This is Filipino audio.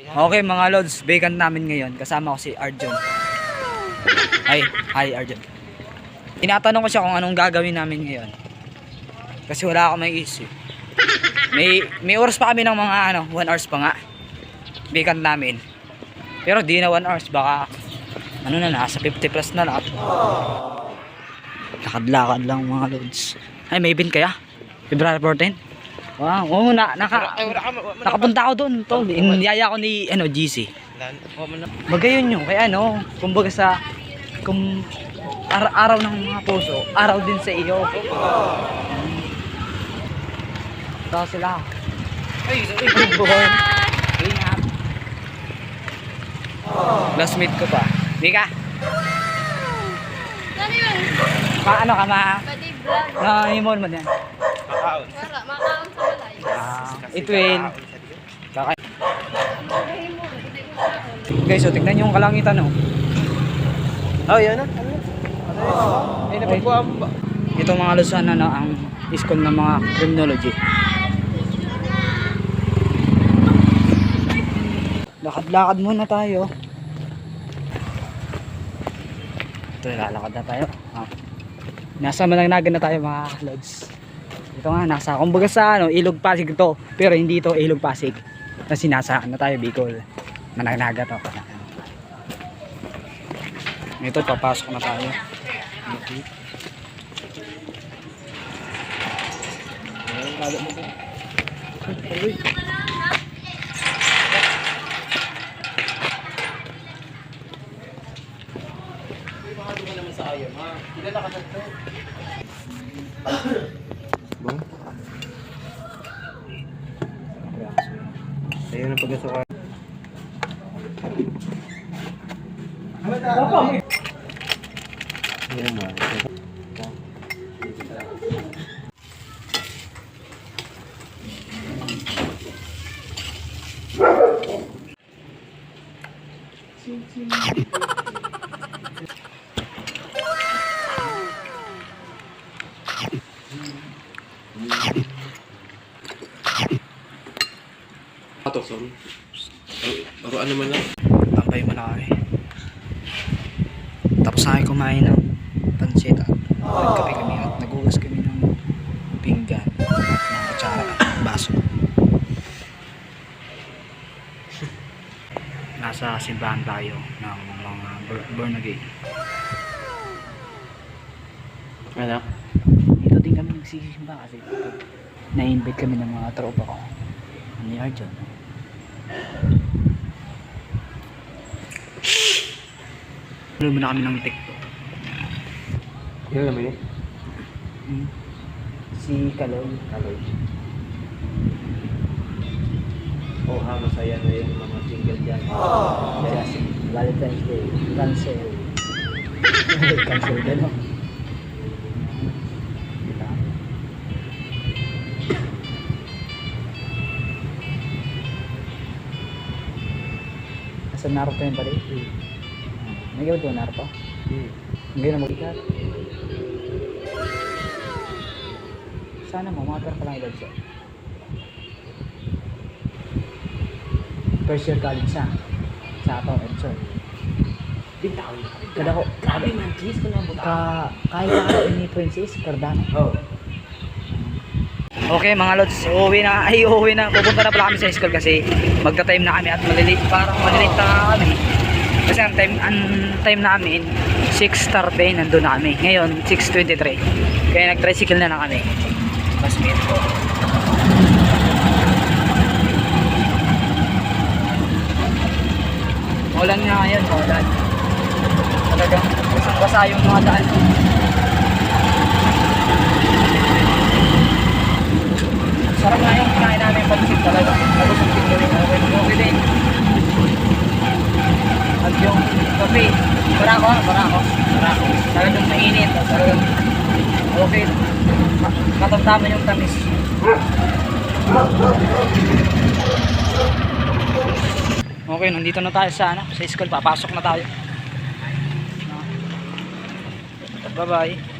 Okay mga lods, vacant namin ngayon. Kasama ko si Arjun. Hi Arjun. Tinatanong ko siya kung anong gagawin namin ngayon. Kasi wala ako may isip. May oras pa kami ng mga 1 hours pa nga. Vacant namin. Pero di na 1 hours, baka nasa 50 plus na lang. Lakad-lakad lang mga lods. Ay, may event kaya? February 14? Wow, nakapunta ako doon, tol. Niyaya ako ni GC. Magayon nyo, kaya kumbaga sa araw ng mga puso, araw din sa iyo. Ito sila. Last meet ko pa. Mika. Ano ka ma? Himon mo yan. Makaon sa balay. It will. Guys, so tignan nyo yung kalangitan, Oh, yan na. Ito mga Luzon, ang school ng mga criminology. Lakad-lakad muna tayo. Ito, lalakad na tayo. Nasa Manangnagan na tayo mga lods. Ito nga, kumbaga sa Ilog Pasig to. Pero hindi to Ilog Pasig. Kasi nasa tayo, Bicol. Manangnaga to. Ito, papasok na tayo. Ayun ang pagkasukan. Ayan mo. Patokson. Baruan naman lang. Tambay mo na kami. Tapos na kayo kumain ng pansit at nagkape kami at nagugas kami ng pinggan at ng kutsara at baso. Nasa simbahan tayo ng mga born again. Ano? Dito din kami nagsisimba kasi na-invite kami ng mga tropa ko. Ni Arjun. Tuloy mo na kami ng TikTok. Yan naman eh. Si Kaloy. Oh, masaya na yung mga single dyan. Kasi Valentine's Day. Cancel. Cancel gano'n. Nasa Naruto yun pala. Nagawad ko Naruto? Ngayon na mag-ikat. Sana mo, mga ka lang edad siya. First year college siya. Sa atong Edson. Kada ko, grabe man, cheese ko na buta. Kahit ako ni Princess Cardano. Oh. Okay mga lods, uuwi na. Pupunta na pala kami sa school kasi magta-time na kami at malilate na kami. Kasi ang time namin 6:30 nandun na kami. Ngayon 6:23. Kaya nag-tricycle na kami. Basmate ko. Ulan nga ngayon, ulan. Talagang basang-basa yung mga daan. Sarap nga yung kinain namin yung pansit talaga. Nagusong tingin okay din. At yung kape, barako. Talagang mainit. Talagang okay. Katamtaman yung tamis. Okay, nandito na tayo sa school. Papasok na tayo. Bye-bye.